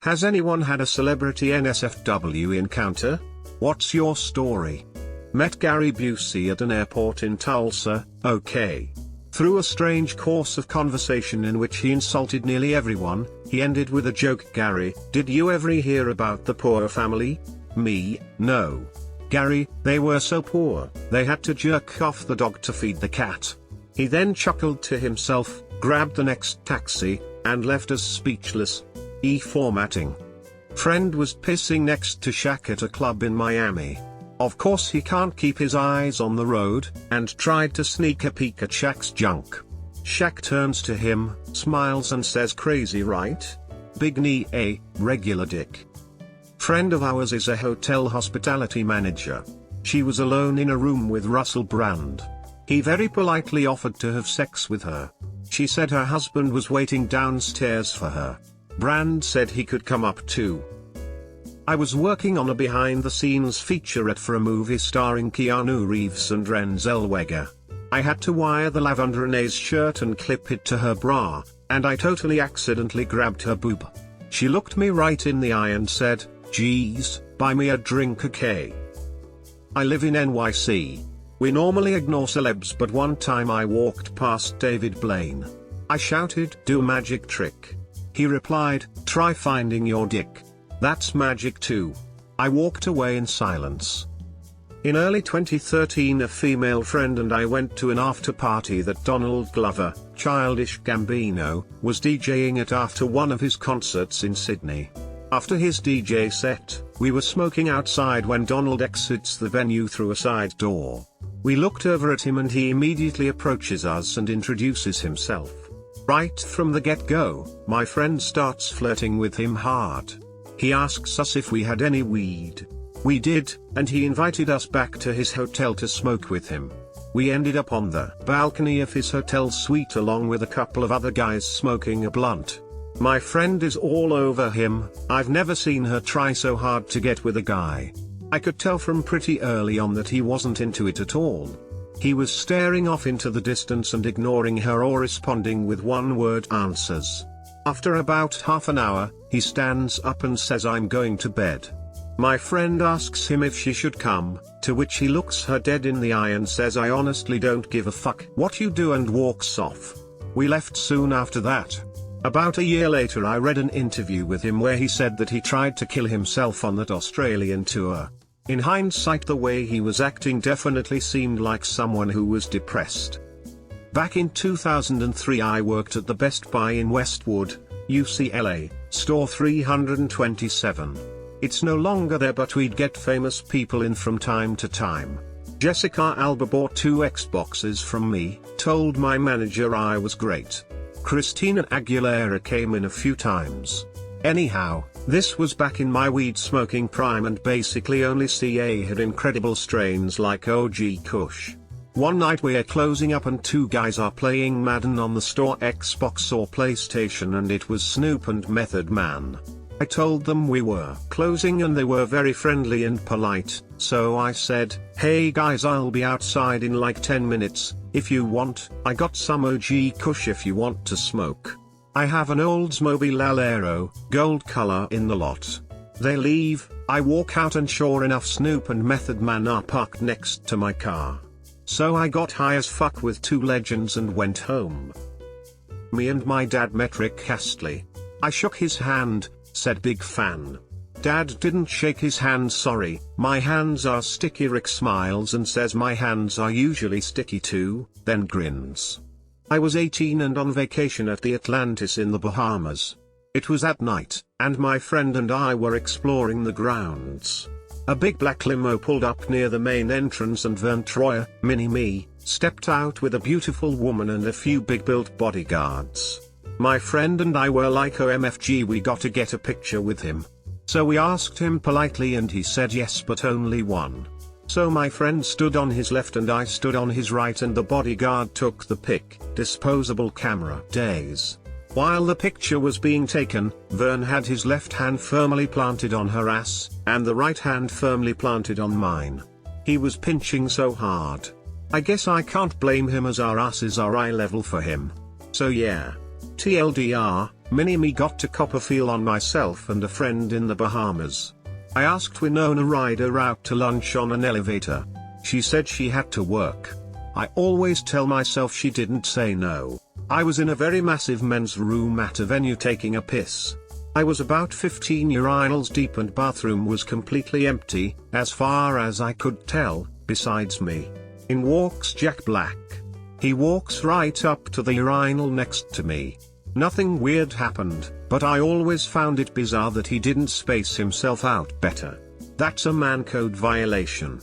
Has anyone had a celebrity NSFW encounter? What's your story? Met Gary Busey at an airport in Tulsa, OK. Through a strange course of conversation in which he insulted nearly everyone, he ended with a joke. Gary, did you ever hear about the poor family? Me, no. Gary, they were so poor, they had to jerk off the dog to feed the cat. He then chuckled to himself, grabbed the next taxi, and left us speechless. Formatting. Friend was pissing next to Shaq at a club in Miami. Of course he can't keep his eyes on the road, and tried to sneak a peek at Shaq's junk. Shaq turns to him, smiles and says, crazy right? Big knee, regular dick. Friend of ours is a hotel hospitality manager. She was alone in a room with Russell Brand. He very politely offered to have sex with her. She said her husband was waiting downstairs for her. Brand said he could come up too. I was working on a behind-the-scenes featurette for a movie starring Keanu Reeves and Renée Zellweger. I had to wire the lava under Renee's shirt and clip it to her bra, and I totally accidentally grabbed her boob. She looked me right in the eye and said, "Geez, buy me a drink, okay?" I live in NYC. We normally ignore celebs, but one time I walked past David Blaine. I shouted, "Do a magic trick." He replied, "Try finding your dick. That's magic too." I walked away in silence. In early 2013, a female friend and I went to an after party that Donald Glover, Childish Gambino, was DJing at after one of his concerts in Sydney. After his DJ set, we were smoking outside when Donald exits the venue through a side door. We looked over at him and he immediately approaches us and introduces himself. Right from the get-go, my friend starts flirting with him hard. He asks us if we had any weed. We did, and he invited us back to his hotel to smoke with him. We ended up on the balcony of his hotel suite along with a couple of other guys smoking a blunt. My friend is all over him. I've never seen her try so hard to get with a guy. I could tell from pretty early on that he wasn't into it at all. He was staring off into the distance and ignoring her or responding with one-word answers. After about half an hour, he stands up and says, "I'm going to bed." My friend asks him if she should come, to which he looks her dead in the eye and says, "I honestly don't give a fuck what you do," and walks off. We left soon after that. About a year later I read an interview with him where he said that he tried to kill himself on that Australian tour. In hindsight, the way he was acting definitely seemed like someone who was depressed. Back in 2003 I worked at the Best Buy in Westwood, UCLA, store 327. It's no longer there, but we'd get famous people in from time to time. Jessica Alba bought 2 Xboxes from me, told my manager I was great. Christina Aguilera came in a few times. Anyhow, this was back in my weed smoking prime and basically only CA had incredible strains like OG Kush. One night we're closing up and 2 guys are playing Madden on the store Xbox or PlayStation, and it was Snoop and Method Man. I told them we were closing and they were very friendly and polite, so I said, "Hey guys, I'll be outside in like 10 minutes, if you want. I got some OG Kush if you want to smoke. I have an Oldsmobile Alero, gold color, in the lot." They leave, I walk out and sure enough Snoop and Method Man are parked next to my car. So I got high as fuck with 2 legends and went home. Me and my dad met Rick Astley. I shook his hand, said big fan. Dad didn't shake his hand, sorry, my hands are sticky. Rick smiles and says my hands are usually sticky too, then grins. I was 18 and on vacation at the Atlantis in the Bahamas. It was at night, and my friend and I were exploring the grounds. A big black limo pulled up near the main entrance and Vern Troyer, mini-me, stepped out with a beautiful woman and a few big-built bodyguards. My friend and I were like, OMFG, we gotta get a picture with him. So we asked him politely and he said yes, but only one. So my friend stood on his left and I stood on his right and the bodyguard took the pic, disposable camera days. While the picture was being taken, Vern had his left hand firmly planted on her ass, and the right hand firmly planted on mine. He was pinching so hard. I guess I can't blame him as our asses are eye level for him. So yeah. TLDR, Mini-me got to Copperfield on myself and a friend in the Bahamas. I asked Winona Ryder out to lunch on an elevator. She said she had to work. I always tell myself she didn't say no. I was in a very massive men's room at a venue taking a piss. I was about 15 urinals deep and bathroom was completely empty, as far as I could tell, besides me. In walks Jack Black. He walks right up to the urinal next to me. Nothing weird happened, but I always found it bizarre that he didn't space himself out better. That's a man code violation.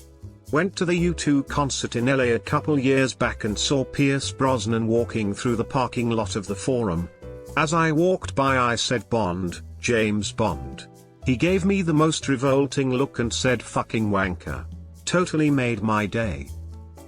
Went to the U2 concert in LA a couple years back and saw Pierce Brosnan walking through the parking lot of the Forum. As I walked by I said Bond, James Bond. He gave me the most revolting look and said fucking wanker. Totally made my day.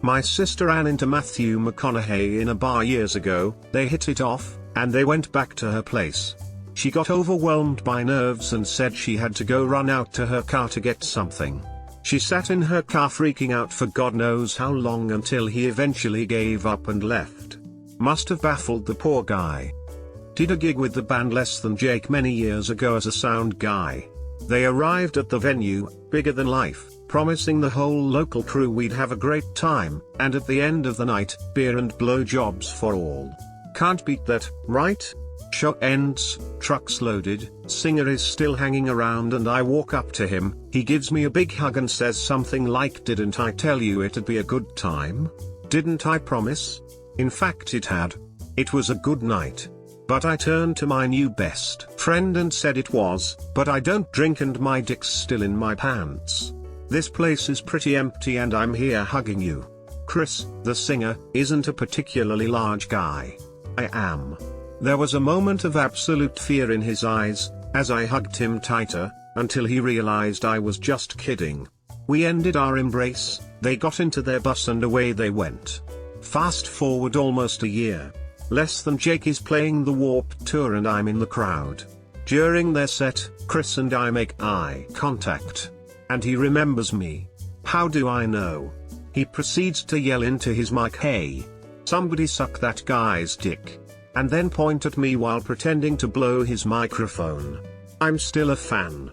My sister ran into Matthew McConaughey in a bar years ago, they hit it off, and they went back to her place. She got overwhelmed by nerves and said she had to go run out to her car to get something. She sat in her car freaking out for God knows how long until he eventually gave up and left. Must have baffled the poor guy. Did a gig with the band Less Than Jake many years ago as a sound guy. They arrived at the venue, bigger than life, promising the whole local crew we'd have a great time, and at the end of the night, beer and blowjobs for all. Can't beat that, right? Show ends, trucks loaded, singer is still hanging around and I walk up to him, he gives me a big hug and says something like didn't I tell you it'd be a good time? Didn't I promise? In fact it had. It was a good night. But I turned to my new best friend and said it was, but I don't drink and my dick's still in my pants. This place is pretty empty and I'm here hugging you. Chris, the singer, isn't a particularly large guy. I am. There was a moment of absolute fear in his eyes, as I hugged him tighter, until he realized I was just kidding. We ended our embrace, they got into their bus and away they went. Fast forward almost a year. Less Than Jake is playing the Warped Tour and I'm in the crowd. During their set, Chris and I make eye contact. And he remembers me. How do I know? He proceeds to yell into his mic, "Hey! Somebody suck that guy's dick." And then point at me while pretending to blow his microphone. I'm still a fan.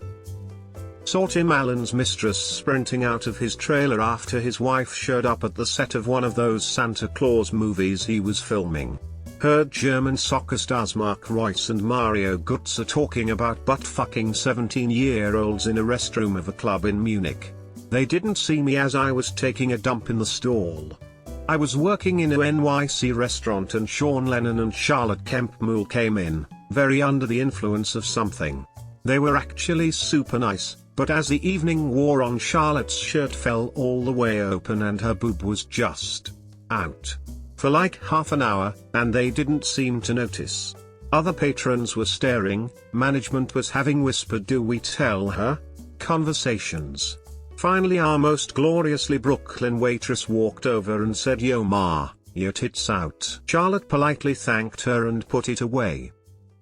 Saw Tim Allen's mistress sprinting out of his trailer after his wife showed up at the set of one of those Santa Claus movies he was filming. Heard German soccer stars Mark Royce and Mario Götze talking about butt-fucking 17-year-olds in a restroom of a club in Munich. They didn't see me as I was taking a dump in the stall. I was working in a NYC restaurant and Sean Lennon and Charlotte Kemp Moule came in, very under the influence of something. They were actually super nice, but as the evening wore on Charlotte's shirt fell all the way open and her boob was just out. For like half an hour, and they didn't seem to notice. Other patrons were staring, management was having whispered "do we tell her?" conversations. Finally our most gloriously Brooklyn waitress walked over and said, "Yo ma, your tits out." Charlotte politely thanked her and put it away.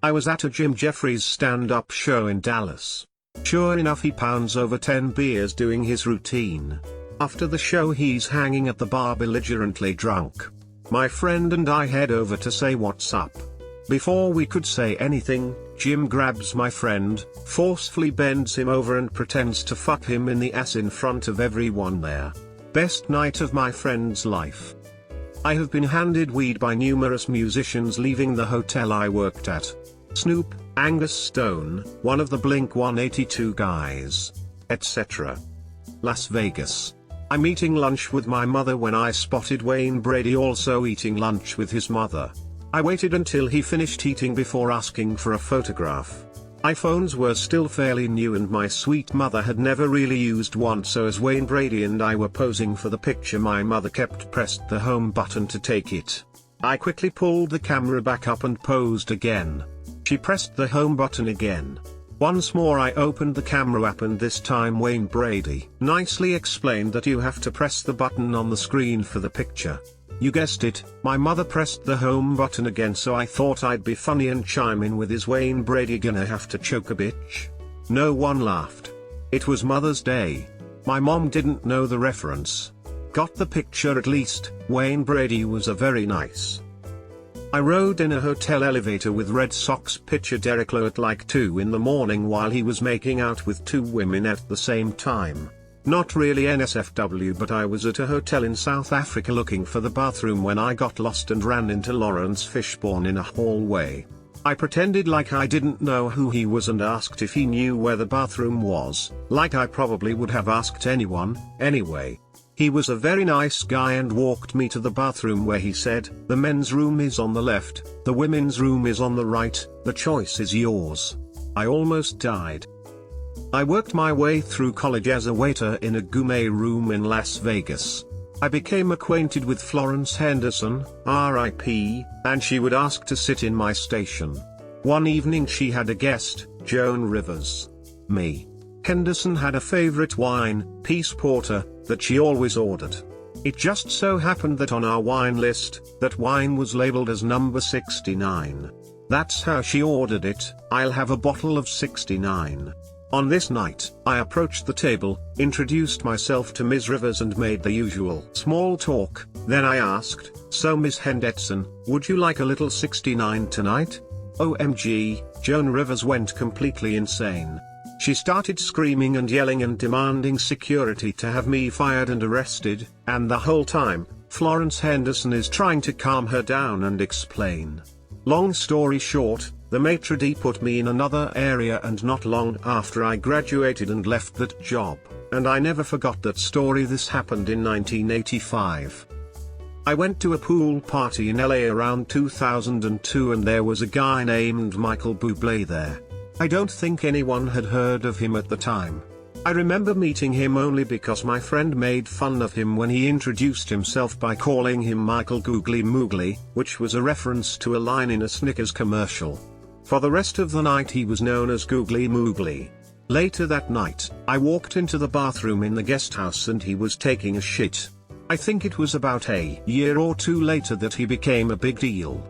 I was at a Jim Jeffries stand-up show in Dallas. Sure enough he pounds over 10 beers doing his routine. After the show he's hanging at the bar belligerently drunk. My friend and I head over to say what's up. Before we could say anything, Jim grabs my friend, forcefully bends him over and pretends to fuck him in the ass in front of everyone there. Best night of my friend's life. I have been handed weed by numerous musicians leaving the hotel I worked at. Snoop, Angus Stone, one of the Blink-182 guys, etc. Las Vegas. I'm eating lunch with my mother when I spotted Wayne Brady also eating lunch with his mother. I waited until he finished eating before asking for a photograph. iPhones were still fairly new and my sweet mother had never really used one, so as Wayne Brady and I were posing for the picture my mother kept pressed the home button to take it. I quickly pulled the camera back up and posed again. She pressed the home button again. Once more I opened the camera app and this time Wayne Brady nicely explained that you have to press the button on the screen for the picture. You guessed it, my mother pressed the home button again, so I thought I'd be funny and chime in with, "Is Wayne Brady gonna have to choke a bitch?" No one laughed. It was Mother's Day. My mom didn't know the reference. Got the picture at least. Wayne Brady was a very nice I rode in a hotel elevator with Red Sox pitcher Derek Lowe at like 2 in the morning while he was making out with 2 women at the same time. Not really NSFW, but I was at a hotel in South Africa looking for the bathroom when I got lost and ran into Lawrence Fishburne in a hallway. I pretended like I didn't know who he was and asked if he knew where the bathroom was, like I probably would have asked anyone, anyway. He was a very nice guy and walked me to the bathroom where he said, "The men's room is on the left, the women's room is on the right, the choice is yours." I almost died. I worked my way through college as a waiter in a gourmet room in Las Vegas. I became acquainted with Florence Henderson, RIP, and she would ask to sit in my station. One evening she had a guest, Joan Rivers. Me. Henderson had a favorite wine, Peace Porter, that she always ordered. It just so happened that on our wine list, that wine was labeled as number 69. That's how she ordered it, "I'll have a bottle of 69. On this night, I approached the table, introduced myself to Ms. Rivers and made the usual small talk. Then I asked, "So Ms. Henderson, would you like a little 69 tonight?" OMG, Joan Rivers went completely insane. She started screaming and yelling and demanding security to have me fired and arrested, and the whole time, Florence Henderson is trying to calm her down and explain. Long story short, the maitre d' put me in another area, and not long after I graduated and left that job, and I never forgot that story. This happened in 1985. I went to a pool party in LA around 2002 and there was a guy named Michael Bublé there. I don't think anyone had heard of him at the time. I remember meeting him only because my friend made fun of him when he introduced himself by calling him Michael Googly Moogly, which was a reference to a line in a Snickers commercial. For the rest of the night he was known as Googly Moogly. Later that night, I walked into the bathroom in the guest house and he was taking a shit. I think it was about a year or two later that he became a big deal.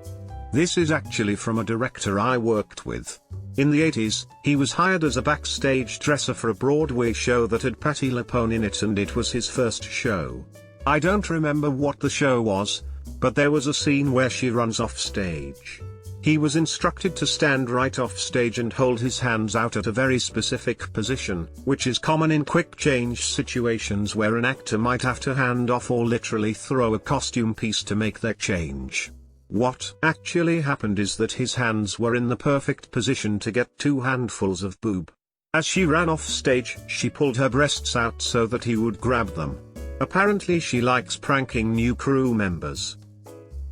This is actually from a director I worked with. In the 80s, he was hired as a backstage dresser for a Broadway show that had Patti LuPone in it, and it was his first show. I don't remember what the show was, but there was a scene where she runs off stage. He was instructed to stand right off stage and hold his hands out at a very specific position, which is common in quick change situations where an actor might have to hand off or literally throw a costume piece to make their change. What actually happened is that his hands were in the perfect position to get 2 handfuls of boob. As she ran off stage, she pulled her breasts out so that he would grab them. Apparently she likes pranking new crew members.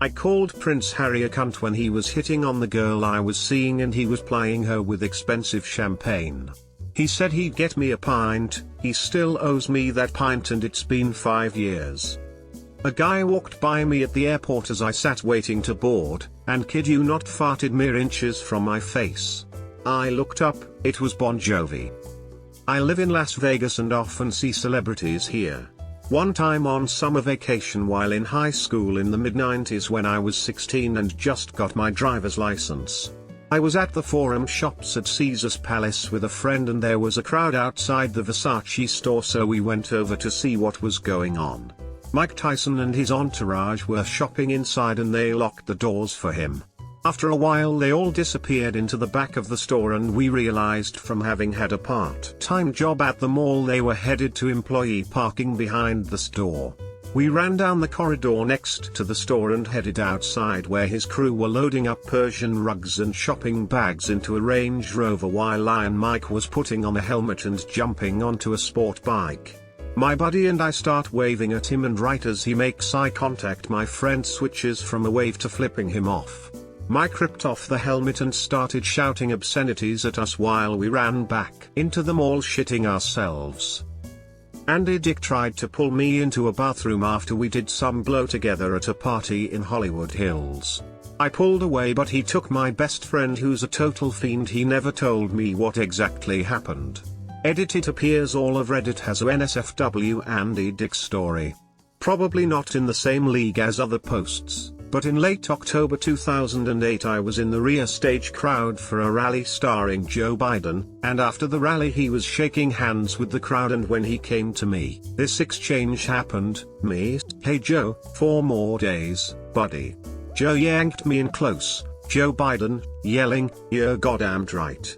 I called Prince Harry a cunt when he was hitting on the girl I was seeing and he was plying her with expensive champagne. He said he'd get me a pint. He still owes me that pint and it's been 5 years. A guy walked by me at the airport as I sat waiting to board, and kid you not farted mere inches from my face. I looked up, it was Bon Jovi. I live in Las Vegas and often see celebrities here. One time on summer vacation while in high school in the mid-90s when I was 16 and just got my driver's license. I was at the Forum Shops at Caesar's Palace with a friend and there was a crowd outside the Versace store, so we went over to see what was going on. Mike Tyson and his entourage were shopping inside and they locked the doors for him. After a while they all disappeared into the back of the store and we realized from having had a part-time job at the mall they were headed to employee parking behind the store. We ran down the corridor next to the store and headed outside where his crew were loading up Persian rugs and shopping bags into a Range Rover while Lion Mike was putting on a helmet and jumping onto a sport bike. My buddy and I start waving at him and right as he makes eye contact my friend switches from a wave to flipping him off. Mike ripped off the helmet and started shouting obscenities at us while we ran back into the mall shitting ourselves. Andy Dick tried to pull me into a bathroom after we did some blow together at a party in Hollywood Hills. I pulled away but he took my best friend who's a total fiend. He never told me what exactly happened. Edit. It appears all of Reddit has a NSFW Andy Dick story. Probably not in the same league as other posts, but in late October 2008 I was in the rear stage crowd for a rally starring Joe Biden, and after the rally he was shaking hands with the crowd and when he came to me, this exchange happened. Me, "Hey Joe, 4 more days, buddy." Joe yanked me in close, Joe Biden, yelling, "You're goddamned right."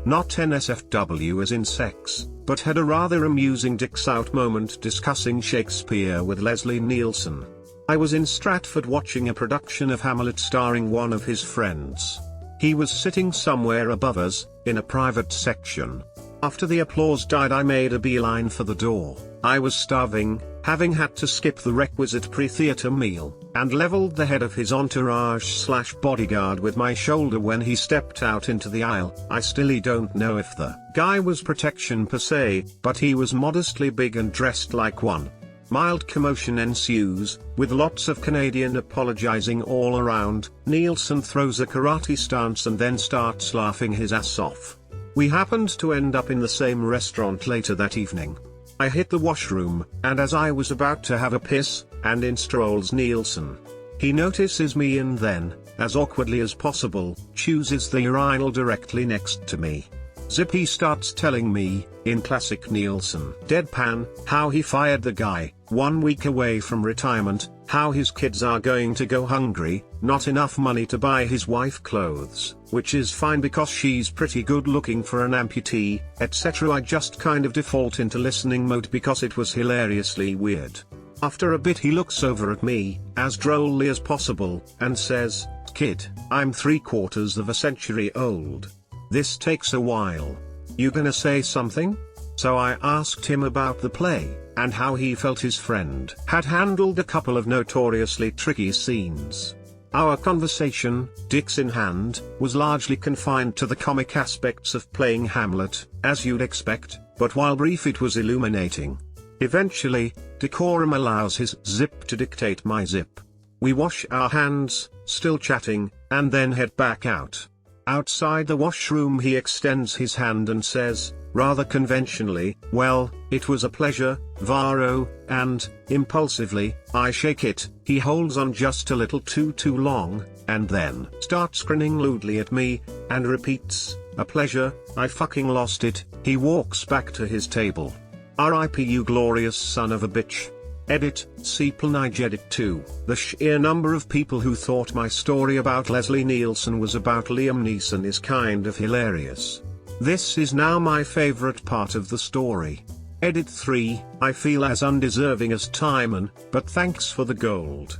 Not NSFW as in sex, but had a rather amusing dicks out moment discussing Shakespeare with Leslie Nielsen. I was in Stratford watching a production of Hamlet starring one of his friends. He was sitting somewhere above us, in a private section. After the applause died, I made a beeline for the door. I was starving, having had to skip the requisite pre-theater meal, and leveled the head of his entourage/bodyguard with my shoulder when he stepped out into the aisle. I still don't know if the guy was protection per se, but he was modestly big and dressed like one. Mild commotion ensues, with lots of Canadian apologizing all around. Nielsen throws a karate stance and then starts laughing his ass off. We happened to end up in the same restaurant later that evening. I hit the washroom, and as I was about to have a piss, and in strolls Nielsen. He notices me and then, as awkwardly as possible, chooses the urinal directly next to me. Zippy starts telling me, in classic Nielsen deadpan, how he fired the guy, 1 week away from retirement, how his kids are going to go hungry, not enough money to buy his wife clothes, which is fine because she's pretty good looking for an amputee, etc. I just kind of default into listening mode because it was hilariously weird. After a bit he looks over at me, as drolly as possible, and says, "Kid, I'm 3/4 of a century old. This takes a while. You gonna say something?" So I asked him about the play, and how he felt his friend had handled a couple of notoriously tricky scenes. Our conversation, dicks in hand, was largely confined to the comic aspects of playing Hamlet, as you'd expect, but while brief it was illuminating. Eventually, decorum allows his zip to dictate my zip. We wash our hands, still chatting, and then head back out. Outside the washroom he extends his hand and says, rather conventionally, "Well, it was a pleasure, Varo," and, impulsively, I shake it. He holds on just a little too long, and then starts grinning lewdly at me, and repeats, "A pleasure, I fucking lost it." He walks back to his table. R.I.P. you glorious son of a bitch. Edit, Edit 2. The sheer number of people who thought my story about Leslie Nielsen was about Liam Neeson is kind of hilarious. This is now my favorite part of the story. Edit 3, I feel as undeserving as Timon, but thanks for the gold.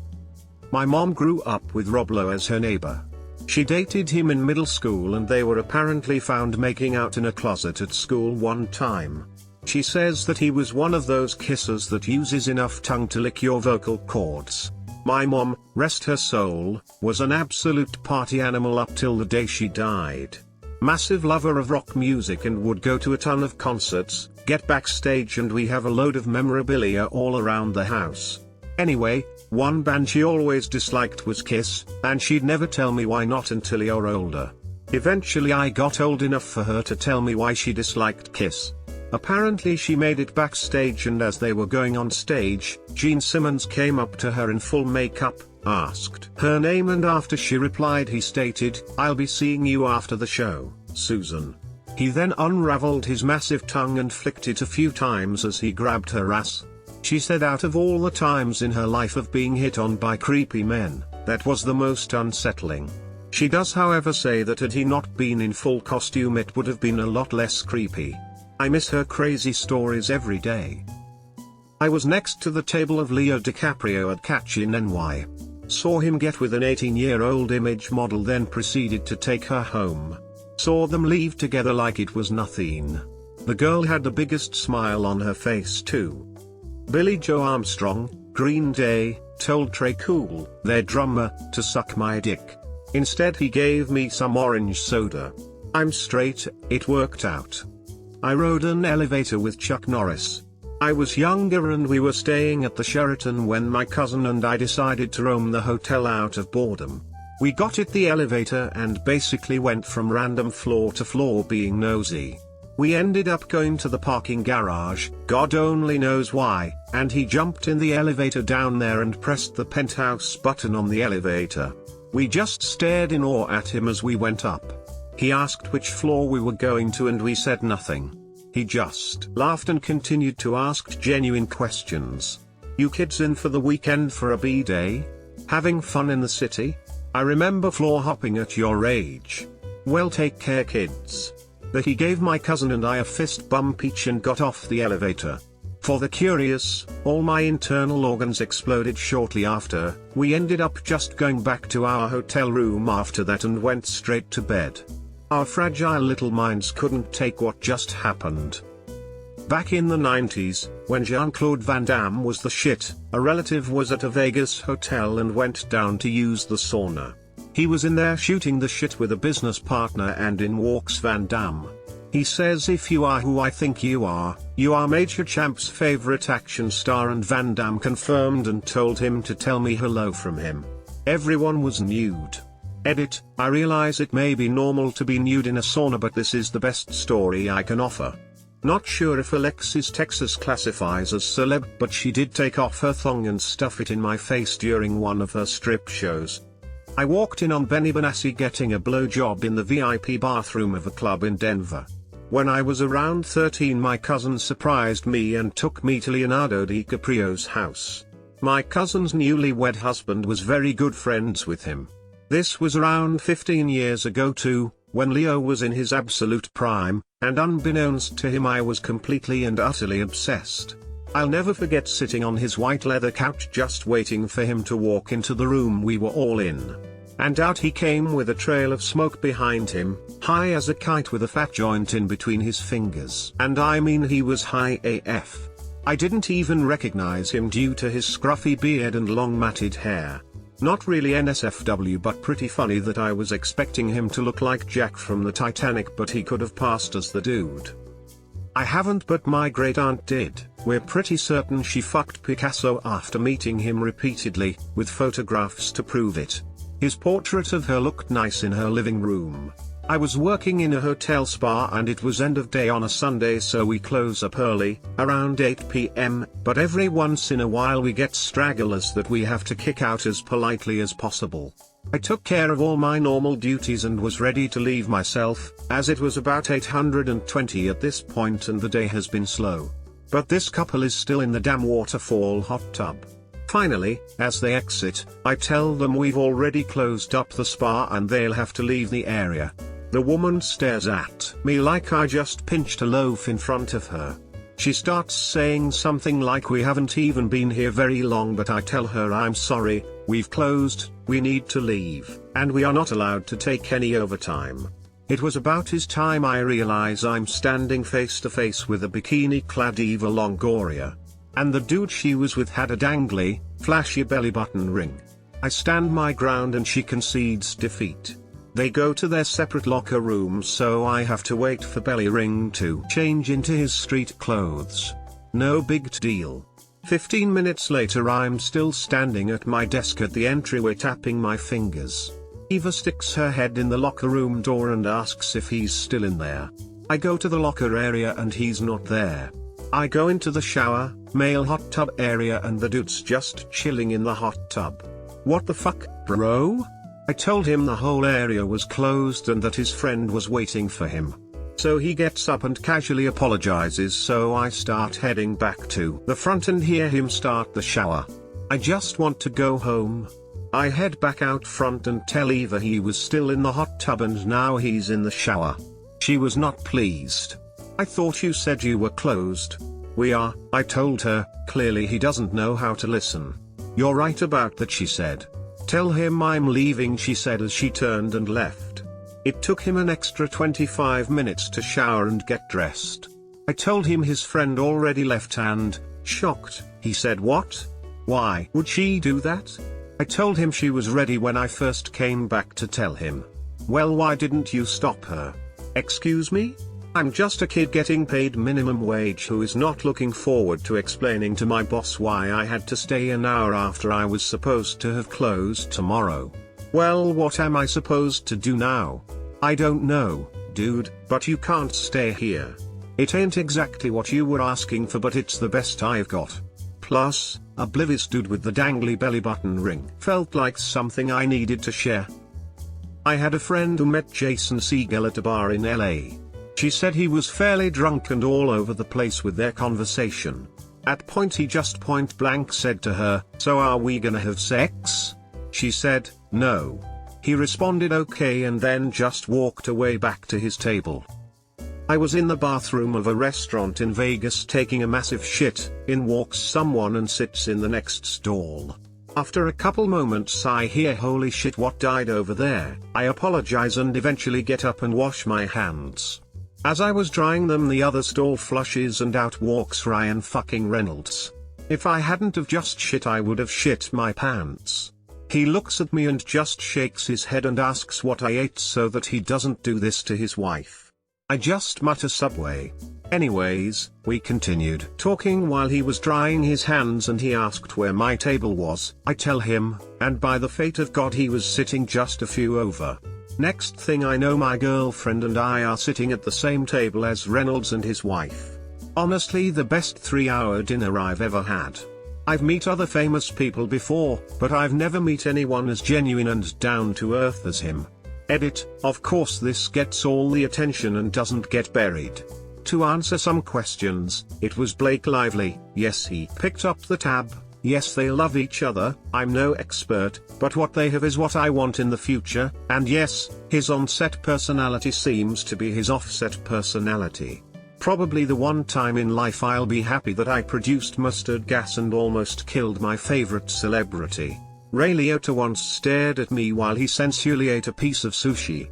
My mom grew up with Rob Lowe as her neighbor. She dated him in middle school and they were apparently found making out in a closet at school one time. She says that he was one of those kissers that uses enough tongue to lick your vocal cords. My mom, rest her soul, was an absolute party animal up till the day she died. Massive lover of rock music and would go to a ton of concerts, get backstage, and we have a load of memorabilia all around the house. Anyway, one band she always disliked was Kiss, and she'd never tell me why not until you're older. Eventually I got old enough for her to tell me why she disliked Kiss. Apparently she made it backstage, and as they were going on stage, Gene Simmons came up to her in full makeup, asked her name, and after she replied he stated, "I'll be seeing you after the show, Susan." He then unraveled his massive tongue and flicked it a few times as he grabbed her ass. She said out of all the times in her life of being hit on by creepy men, that was the most unsettling. She does however say that had he not been in full costume it would have been a lot less creepy. I miss her crazy stories every day. I was next to the table of Leo DiCaprio at Catch in NY. Saw him get with an 18-year-old image model, then proceeded to take her home. Saw them leave together like it was nothing. The girl had the biggest smile on her face too. Billy Joe Armstrong, Green Day, told Trey Cool, their drummer, to suck my dick. Instead he gave me some orange soda. I'm straight, it worked out. I rode an elevator with Chuck Norris. I was younger and we were staying at the Sheraton when my cousin and I decided to roam the hotel out of boredom. We got at the elevator and basically went from random floor to floor being nosy. We ended up going to the parking garage, God only knows why, and he jumped in the elevator down there and pressed the penthouse button on the elevator. We just stared in awe at him as we went up. He asked which floor we were going to and we said nothing. He just laughed and continued to ask genuine questions. "You kids in for the weekend for a B-day?" Having fun in the city? I remember floor hopping at your age. Well, take care, kids. That he gave my cousin and I a fist bump each and got off the elevator. For the curious, all my internal organs exploded shortly after. We ended up just going back to our hotel room after that and went straight to bed. Our fragile little minds couldn't take what just happened. Back in the 90s, when Jean-Claude Van Damme was the shit, a relative was at a Vegas hotel and went down to use the sauna. He was in there shooting the shit with a business partner and in walks Van Damme. He says, "If you are who I think you are Major Champ's favorite action star," and Van Damme confirmed and told him to tell me hello from him. Everyone was nude. Edit, I realize it may be normal to be nude in a sauna, but this is the best story I can offer. Not sure if Alexis Texas classifies as celeb, but she did take off her thong and stuff it in my face during one of her strip shows. I walked in on Benny Benassi getting a blowjob in the VIP bathroom of a club in Denver. When I was around 13, my cousin surprised me and took me to Leonardo DiCaprio's house. My cousin's newlywed husband was very good friends with him. This was around 15 years ago too, when Leo was in his absolute prime, and unbeknownst to him I was completely and utterly obsessed. I'll never forget sitting on his white leather couch just waiting for him to walk into the room we were all in. And out he came with a trail of smoke behind him, high as a kite with a fat joint in between his fingers. And I mean, he was high AF. I didn't even recognize him due to his scruffy beard and long matted hair. Not really NSFW, but pretty funny that I was expecting him to look like Jack from the Titanic, but he could have passed as the dude. I haven't, but my great aunt did. We're pretty certain she fucked Picasso after meeting him repeatedly, with photographs to prove it. His portrait of her looked nice in her living room. I was working in a hotel spa and it was end of day on a Sunday, so we close up early, around 8 p.m, but every once in a while we get stragglers that we have to kick out as politely as possible. I took care of all my normal duties and was ready to leave myself, as it was about 820 at this point and the day has been slow. But this couple is still in the damn waterfall hot tub. Finally, as they exit, I tell them we've already closed up the spa and they'll have to leave the area. The woman stares at me like I just pinched a loaf in front of her. She starts saying something like, "We haven't even been here very long," but I tell her I'm sorry, we've closed, we need to leave, and we are not allowed to take any overtime. It was about his time I realize I'm standing face to face with a bikini-clad Eva Longoria. And the dude she was with had a dangly, flashy belly button ring. I stand my ground and she concedes defeat. They go to their separate locker rooms, so I have to wait for Belly Ring to change into his street clothes. No big deal. 15 minutes later I'm still standing at my desk at the entryway tapping my fingers. Eva sticks her head in the locker room door and asks if he's still in there. I go to the locker area and he's not there. I go into the shower, male hot tub area, and the dude's just chilling in the hot tub. What the fuck, bro? I told him the whole area was closed and that his friend was waiting for him. So he gets up and casually apologizes, so I start heading back to the front and hear him start the shower. I just want to go home. I head back out front and tell Eva he was still in the hot tub and now he's in the shower. She was not pleased. "I thought you said you were closed." "We are," I told her. Clearly he doesn't know how to listen. "You're right about that," she said. "Tell him I'm leaving," she said as she turned and left. It took him an extra 25 minutes to shower and get dressed. I told him his friend already left and, shocked, he said, "What? Why would she do that?" I told him she was ready when I first came back to tell him. "Well, why didn't you stop her?" "Excuse me? I'm just a kid getting paid minimum wage who is not looking forward to explaining to my boss why I had to stay an hour after I was supposed to have closed tomorrow." "Well, what am I supposed to do now?" "I don't know, dude, but you can't stay here. It ain't exactly what you were asking for, but it's the best I've got. Plus, oblivious dude with the dangly belly button ring felt like something I needed to share. I had a friend who met Jason Segel at a bar in LA. She said he was fairly drunk and all over the place with their conversation. At point he just point blank said to her, "So are we gonna have sex?" She said, no. He responded okay and then just walked away back to his table. I was in the bathroom of a restaurant in Vegas taking a massive shit, in walks someone and sits in the next stall. After a couple moments I hear holy shit what died over there. I apologize and eventually get up and wash my hands. As I was drying them the other stall flushes and out walks Ryan fucking Reynolds. If I hadn't have just shit I would have shit my pants. He looks at me and just shakes his head and asks what I ate so that he doesn't do this to his wife. I just mutter Subway. Anyways, we continued talking while he was drying his hands and he asked where my table was. I tell him, and by the fate of God he was sitting just a few over. Next thing I know my girlfriend and I are sitting at the same table as Reynolds and his wife. Honestly the best 3-hour dinner I've ever had. I've met other famous people before, but I've never met anyone as genuine and down to earth as him. Edit, of course this gets all the attention and doesn't get buried. To answer some questions, it was Blake Lively, yes he picked up the tab, yes they love each other, I'm no expert, but what they have is what I want in the future, and yes, his on-set personality seems to be his off-set personality. Probably the one time in life I'll be happy that I produced mustard gas and almost killed my favorite celebrity. Ray Liotta once stared at me while he sensually ate a piece of sushi.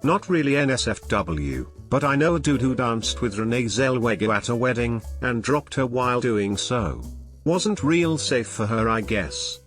Not really NSFW, but I know a dude who danced with Renee Zellweger at a wedding, and dropped her while doing so. Wasn't real safe for her I guess.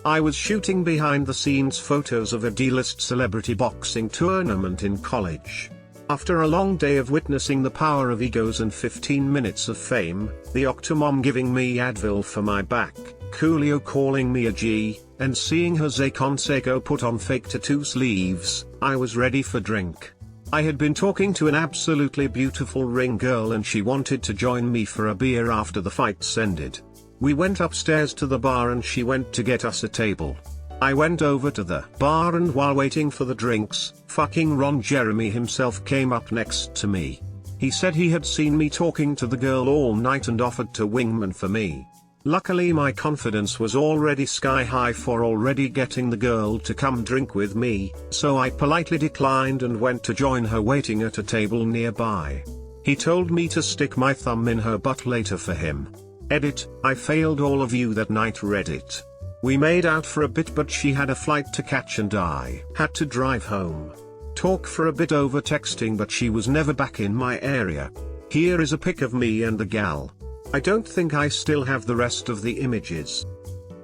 I was shooting behind the scenes photos of a D-list celebrity boxing tournament in college. After a long day of witnessing the power of egos and 15 minutes of fame, the Octomom giving me Advil for my back, Coolio calling me a G, and seeing Jose Canseco put on fake tattoo sleeves, I was ready for drink. I had been talking to an absolutely beautiful ring girl and she wanted to join me for a beer after the fights ended. We went upstairs to the bar and she went to get us a table. I went over to the bar and while waiting for the drinks, fucking Ron Jeremy himself came up next to me. He said he had seen me talking to the girl all night and offered to wingman for me. Luckily my confidence was already sky high for already getting the girl to come drink with me, so I politely declined and went to join her waiting at a table nearby. He told me to stick my thumb in her butt later for him. Edit, I failed all of you that night Reddit. We made out for a bit but she had a flight to catch and I had to drive home. Talk for a bit over texting but she was never back in my area. Here is a pic of me and the gal. I don't think I still have the rest of the images.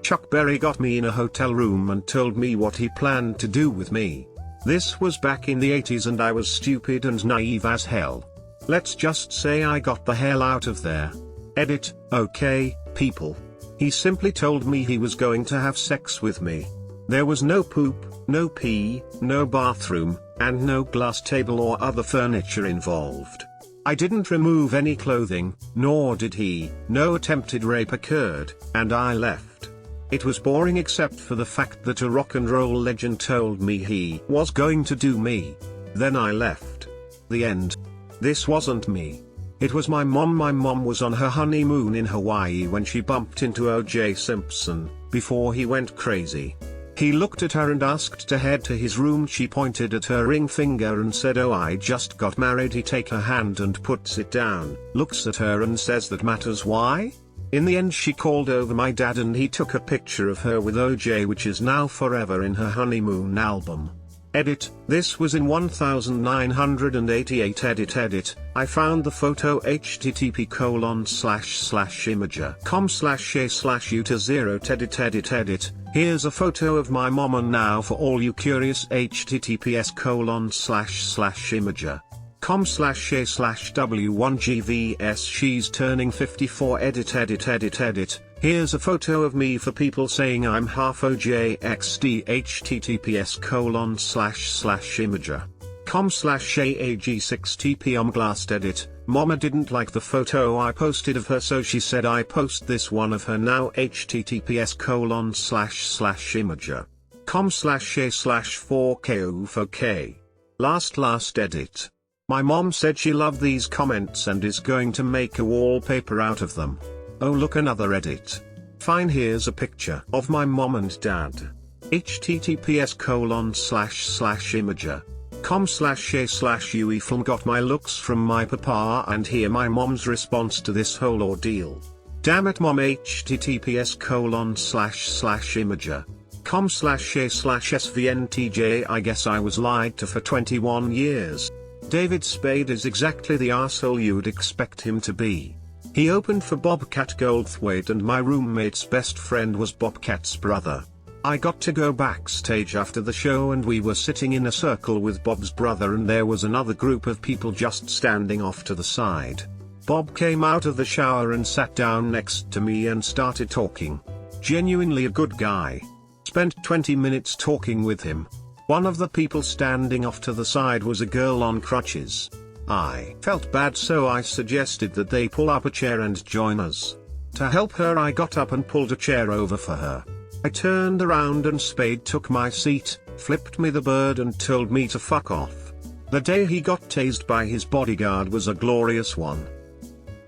Chuck Berry got me in a hotel room and told me what he planned to do with me. This was back in the 80s and I was stupid and naive as hell. Let's just say I got the hell out of there. Edit, okay, people. He simply told me he was going to have sex with me. There was no poop, no pee, no bathroom, and no glass table or other furniture involved. I didn't remove any clothing, nor did he, no attempted rape occurred, and I left. It was boring except for the fact that a rock and roll legend told me he was going to do me. Then I left. The end. This wasn't me. It was my mom. My mom was on her honeymoon in Hawaii when she bumped into O.J. Simpson, before he went crazy. He looked at her and asked to head to his room. She pointed at her ring finger and said, "Oh, I just got married." He takes her hand and puts it down, looks at her and says, "That matters why?" In the end she called over my dad and he took a picture of her with OJ, which is now forever in her honeymoon album. Edit, this was in 1988. Edit, I found the photo http://imager.com/a/uta0 edit. Here's a photo of my mom and now for all you curious https://imager.com/a/w1gvs she's turning 54 edit. Here's a photo of me for people saying I'm half OJXD https://imager.com/aag6tp glast edit. Mama didn't like the photo I posted of her, so she said I post this one of her now https://imager.com/a/4k. Last edit. My mom said she loved these comments and is going to make a wallpaper out of them. Oh, look, another edit. Fine, here's a picture of my mom and dad. https://imager.com/a/ue film got my looks from my papa and hear my mom's response to this whole ordeal. Damn it mom, https://imager.com/a/svntj I guess I was lied to for 21 years. David Spade is exactly the arsehole you'd expect him to be. He opened for Bobcat Goldthwait and my roommate's best friend was Bobcat's brother. I got to go backstage after the show and we were sitting in a circle with Bob's brother and there was another group of people just standing off to the side. Bob came out of the shower and sat down next to me and started talking. Genuinely a good guy. Spent 20 minutes talking with him. One of the people standing off to the side was a girl on crutches. I felt bad so I suggested that they pull up a chair and join us. To help her I got up and pulled a chair over for her. I turned around and Spade took my seat, flipped me the bird and told me to fuck off. The day he got tased by his bodyguard was a glorious one.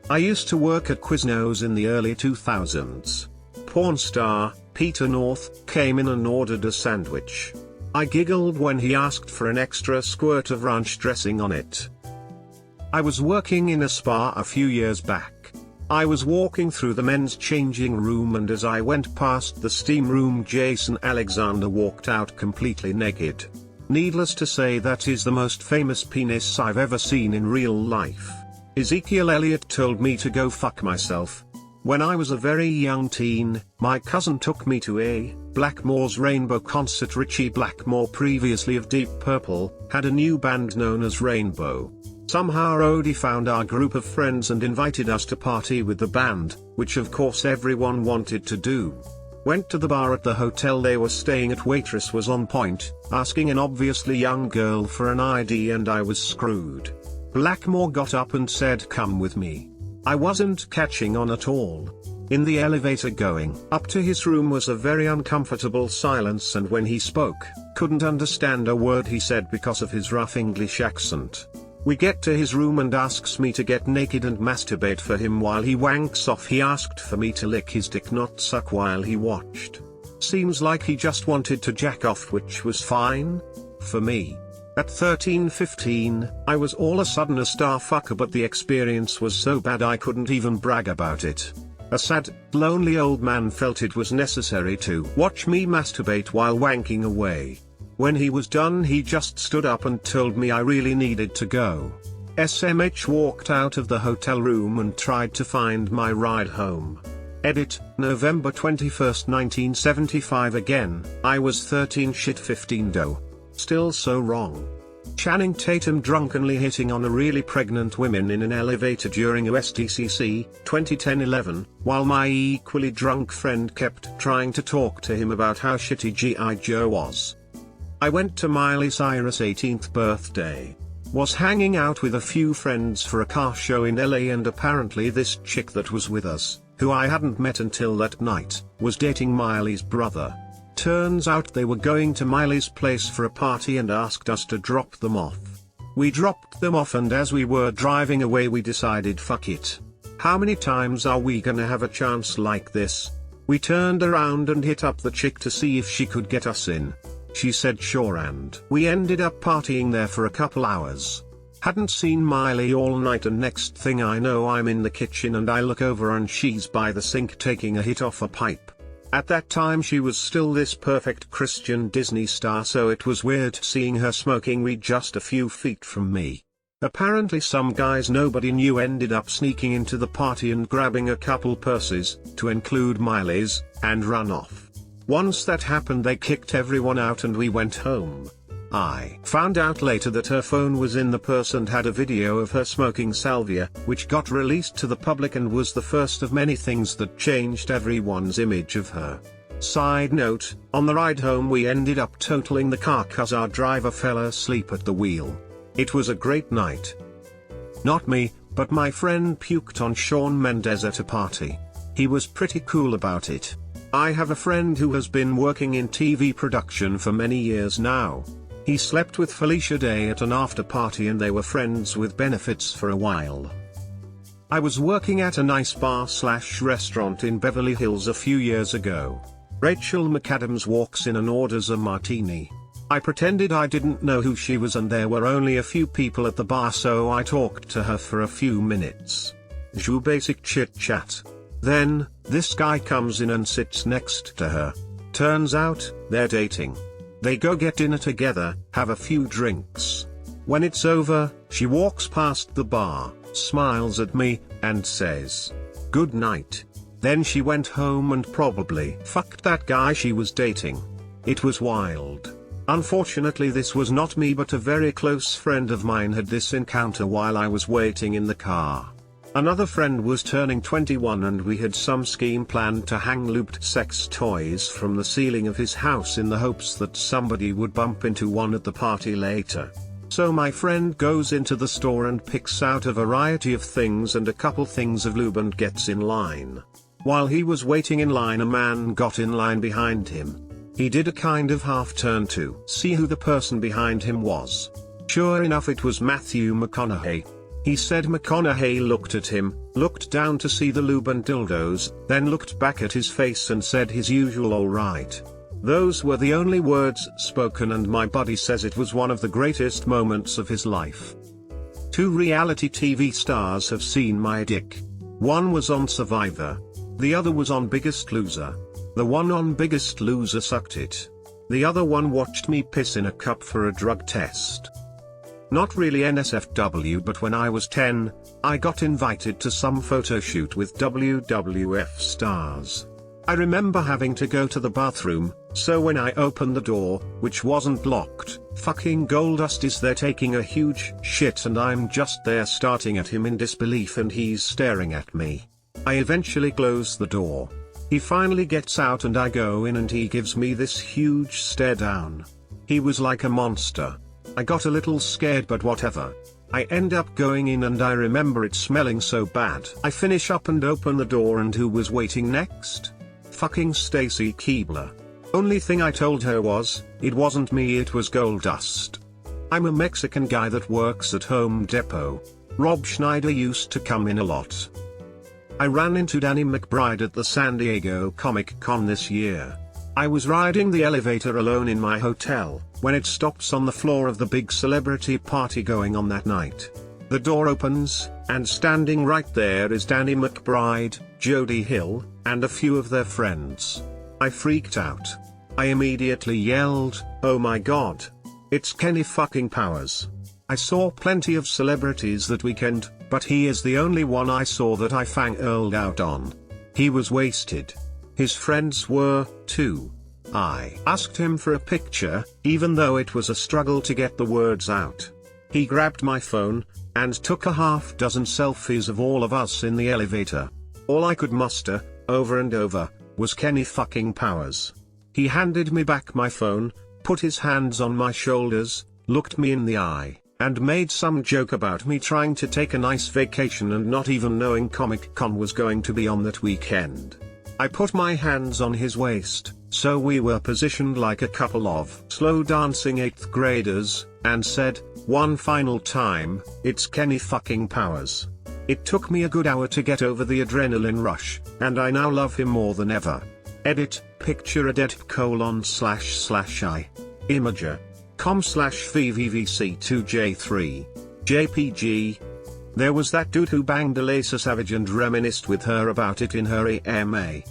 I used to work at Quiznos in the early 2000s. Porn star, Peter North, came in and ordered a sandwich. I giggled when he asked for an extra squirt of ranch dressing on it. I was working in a spa a few years back. I was walking through the men's changing room and as I went past the steam room Jason Alexander walked out completely naked. Needless to say that is the most famous penis I've ever seen in real life. Ezekiel Elliott told me to go fuck myself. When I was a very young teen, my cousin took me to a Blackmore's Rainbow concert. Ritchie Blackmore, previously of Deep Purple, had a new band known as Rainbow. Somehow Odie found our group of friends and invited us to party with the band, which of course everyone wanted to do. Went to the bar at the hotel they were staying at. Waitress was on point, asking an obviously young girl for an ID and I was screwed. Blackmore got up and said come with me. I wasn't catching on at all. In the elevator going up to his room was a very uncomfortable silence and when he spoke, couldn't understand a word he said because of his rough English accent. We get to his room and asks me to get naked and masturbate for him while he wanks off. He asked for me to lick his dick, not suck, while he watched. Seems like he just wanted to jack off, which was fine for me. At 13-15, I was all of a sudden a star fucker, but the experience was so bad I couldn't even brag about it. A sad, lonely old man felt it was necessary to watch me masturbate while wanking away. When he was done he just stood up and told me I really needed to go. SMH walked out of the hotel room and tried to find my ride home. Edit, November 21, 1975. Again, I was 13-15 though. Still so wrong. Channing Tatum drunkenly hitting on a really pregnant woman in an elevator during USTCC, 2010-11, while my equally drunk friend kept trying to talk to him about how shitty G.I. Joe was. I went to Miley Cyrus' 18th birthday. Was hanging out with a few friends for a car show in LA and apparently this chick that was with us, who I hadn't met until that night, was dating Miley's brother. Turns out they were going to Miley's place for a party and asked us to drop them off. We dropped them off and as we were driving away we decided fuck it. How many times are we gonna have a chance like this? We turned around and hit up the chick to see if she could get us in. She said sure and we ended up partying there for a couple hours. Hadn't seen Miley all night and next thing I know I'm in the kitchen and I look over and she's by the sink taking a hit off a pipe. At that time she was still this perfect Christian Disney star, so it was weird seeing her smoking weed just a few feet from me. Apparently some guys nobody knew ended up sneaking into the party and grabbing a couple purses, to include Miley's, and run off. Once that happened they kicked everyone out and we went home. I found out later that her phone was in the purse and had a video of her smoking salvia, which got released to the public and was the first of many things that changed everyone's image of her. Side note, on the ride home we ended up totaling the car cause our driver fell asleep at the wheel. It was a great night. Not me, but my friend puked on Shawn Mendes at a party. He was pretty cool about it. I have a friend who has been working in TV production for many years now. He slept with Felicia Day at an after party and they were friends with benefits for a while. I was working at a nice bar/restaurant in Beverly Hills a few years ago. Rachel McAdams walks in and orders a martini. I pretended I didn't know who she was and there were only a few people at the bar, so I talked to her for a few minutes. Basic chit chat. Then, this guy comes in and sits next to her. Turns out, they're dating. They go get dinner together, have a few drinks. When it's over, she walks past the bar, smiles at me, and says, "Good night." Then she went home and probably fucked that guy she was dating. It was wild. Unfortunately, this was not me, but a very close friend of mine had this encounter while I was waiting in the car. Another friend was turning 21 and we had some scheme planned to hang looped sex toys from the ceiling of his house in the hopes that somebody would bump into one at the party later. So my friend goes into the store and picks out a variety of things and a couple things of lube and gets in line. While he was waiting in line, a man got in line behind him. He did a kind of half turn to see who the person behind him was. Sure enough, it was Matthew McConaughey. He said McConaughey looked at him, looked down to see the lube and dildos, then looked back at his face and said his usual "alright." Those were the only words spoken, and my buddy says it was one of the greatest moments of his life. 2 reality TV stars have seen my dick. One was on Survivor. The other was on Biggest Loser. The one on Biggest Loser sucked it. The other one watched me piss in a cup for a drug test. Not really NSFW, but when I was 10, I got invited to some photo shoot with WWF stars. I remember having to go to the bathroom, so when I opened the door, which wasn't locked, fucking Goldust is there taking a huge shit and I'm just there starting at him in disbelief and he's staring at me. I eventually close the door. He finally gets out and I go in and he gives me this huge stare down. He was like a monster. I got a little scared, but whatever. I end up going in and I remember it smelling so bad. I finish up and open the door, and who was waiting next? Fucking Stacy Keibler. Only thing I told her was, it wasn't me, it was Goldust. I'm a Mexican guy that works at Home Depot. Rob Schneider used to come in a lot. I ran into Danny McBride at the San Diego Comic-Con this year. I was riding the elevator alone in my hotel, when it stops on the floor of the big celebrity party going on that night. The door opens, and standing right there is Danny McBride, Jody Hill, and a few of their friends. I freaked out. I immediately yelled, "Oh my god. It's Kenny fucking Powers." I saw plenty of celebrities that weekend, but he is the only one I saw that I fangirled out on. He was wasted. His friends were, too. I asked him for a picture, even though it was a struggle to get the words out. He grabbed my phone, and took a half dozen selfies of all of us in the elevator. All I could muster, over and over, was Kenny fucking Powers. He handed me back my phone, put his hands on my shoulders, looked me in the eye, and made some joke about me trying to take a nice vacation and not even knowing Comic-Con was going to be on that weekend. I put my hands on his waist, so we were positioned like a couple of slow dancing 8th graders, and said, one final time, "It's Kenny fucking Powers." It took me a good hour to get over the adrenaline rush, and I now love him more than ever. Edit, picture edit://I. Imager.com/VVVC2J3. JPG. There was that dude who banged Alyssa Savage and reminisced with her about it in her AMA.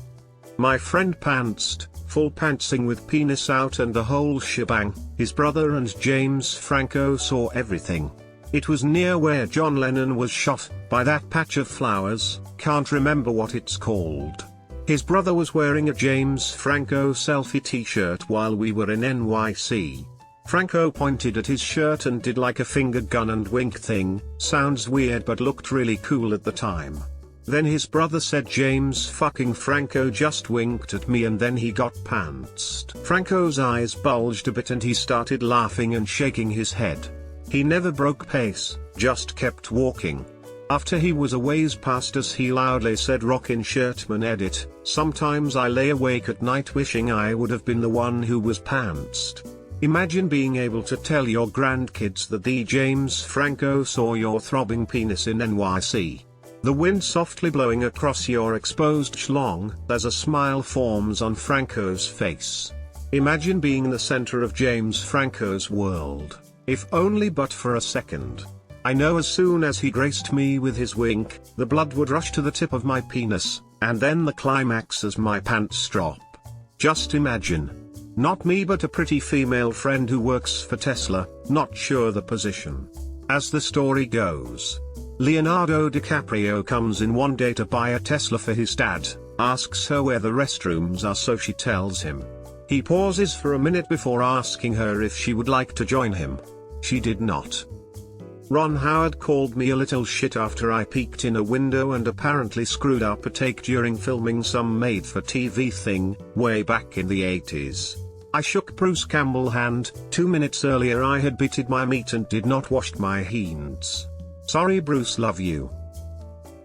My friend pantsed, full pantsing with penis out and the whole shebang. His brother and James Franco saw everything. It was near where John Lennon was shot, by that patch of flowers, can't remember what it's called. His brother was wearing a James Franco selfie t-shirt while we were in NYC. Franco pointed at his shirt and did like a finger gun and wink thing, sounds weird but looked really cool at the time. Then his brother said James fucking Franco just winked at me and then he got pantsed. Franco's eyes bulged a bit and he started laughing and shaking his head. He never broke pace, just kept walking. After he was a ways past us he loudly said "Rockin' Shirtman edit, sometimes I lay awake at night wishing I would have been the one who was pantsed." Imagine being able to tell your grandkids that the James Franco saw your throbbing penis in NYC. The wind softly blowing across your exposed schlong, as a smile forms on Franco's face. Imagine being the center of James Franco's world, if only but for a second. I know as soon as he graced me with his wink, the blood would rush to the tip of my penis, and then the climax as my pants drop. Just imagine. Not me but a pretty female friend who works for Tesla, not sure the position. As the story goes, Leonardo DiCaprio comes in one day to buy a Tesla for his dad, asks her where the restrooms are so she tells him. He pauses for a minute before asking her if she would like to join him. She did not. Ron Howard called me a little shit after I peeked in a window and apparently screwed up a take during filming some made-for-TV thing, way back in the 80s. I shook Bruce Campbell's hand. 2 minutes earlier I had bitten my meat and did not wash my hands. Sorry Bruce, love you.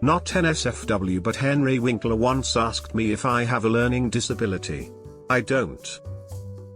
Not NSFW but Henry Winkler once asked me if I have a learning disability. I don't.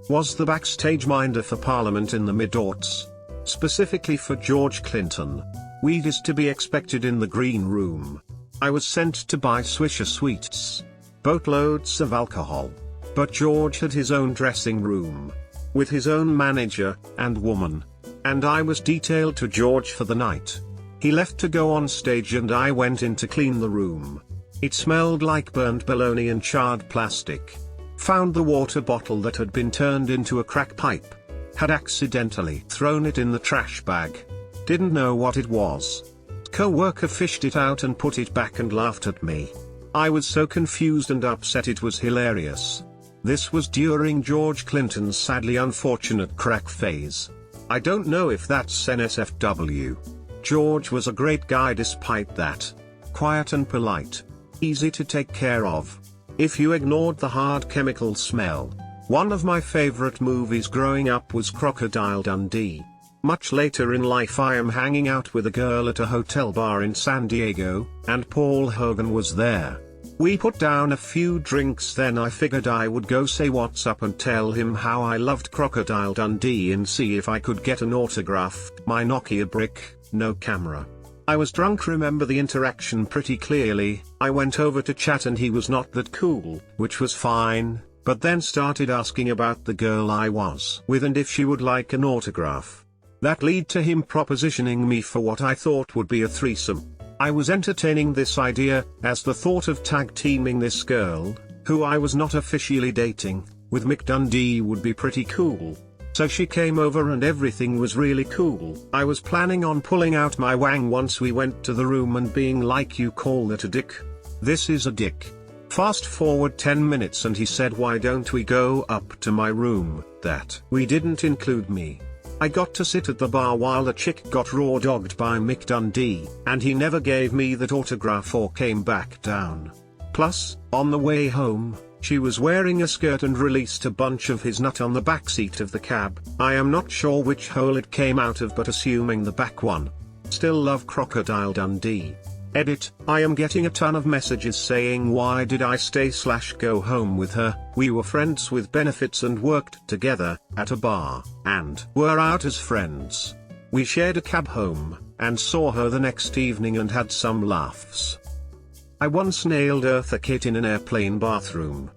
Was the backstage minder for Parliament in the mid-aughts. Specifically for George Clinton. Weed is to be expected in the green room. I was sent to buy Swisher Sweets. Boatloads of alcohol. But George had his own dressing room. With his own manager, and woman. And I was detailed to George for the night. He left to go on stage and I went in to clean the room. It smelled like burnt bologna and charred plastic. Found the water bottle that had been turned into a crack pipe. Had accidentally thrown it in the trash bag. Didn't know what it was. Co-worker fished it out and put it back and laughed at me. I was so confused and upset it was hilarious. This was during George Clinton's sadly unfortunate crack phase. I don't know if that's NSFW. George was a great guy despite that. Quiet and polite. Easy to take care of. If you ignored the hard chemical smell. One of my favorite movies growing up was Crocodile Dundee. Much later in life I am hanging out with a girl at a hotel bar in San Diego, and Paul Hogan was there. We put down a few drinks, then I figured I would go say what's up and tell him how I loved Crocodile Dundee and see if I could get an autograph. My Nokia brick, no camera. I was drunk, remember the interaction pretty clearly. I went over to chat and he was not that cool, which was fine, but then started asking about the girl I was with and if she would like an autograph. That led to him propositioning me for what I thought would be a threesome. I was entertaining this idea, as the thought of tag teaming this girl, who I was not officially dating, with Mick Dundee would be pretty cool. So she came over and everything was really cool. I was planning on pulling out my wang once we went to the room and being like, you call that a dick? This is a dick. Fast forward 10 minutes and he said, why don't we go up to my room? That we didn't include me. I got to sit at the bar while the chick got raw dogged by Mick Dundee, and he never gave me that autograph or came back down. Plus, on the way home, she was wearing a skirt and released a bunch of his nut on the backseat of the cab. I am not sure which hole it came out of but assuming the back one. Still love Crocodile Dundee. Edit, I am getting a ton of messages saying why did I stay/go home with her. We were friends with benefits and worked together, at a bar, and were out as friends. We shared a cab home, and saw her the next evening and had some laughs. I once nailed Eartha Kitt in an airplane bathroom.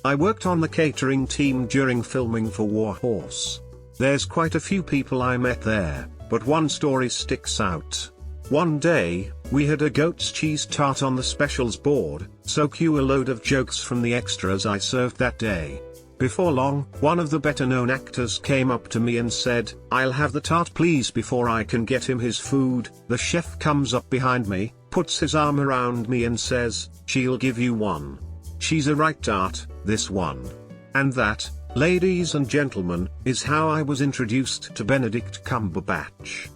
I worked on the catering team during filming for War Horse. There's quite a few people I met there, but one story sticks out. One day, we had a goat's cheese tart on the specials board, so cue a load of jokes from the extras I served that day. Before long, one of the better-known actors came up to me and said, I'll have the tart please, before I can get him his food. The chef comes up behind me, puts his arm around me and says, she'll give you one. She's a right tart, this one. And that, ladies and gentlemen, is how I was introduced to Benedict Cumberbatch.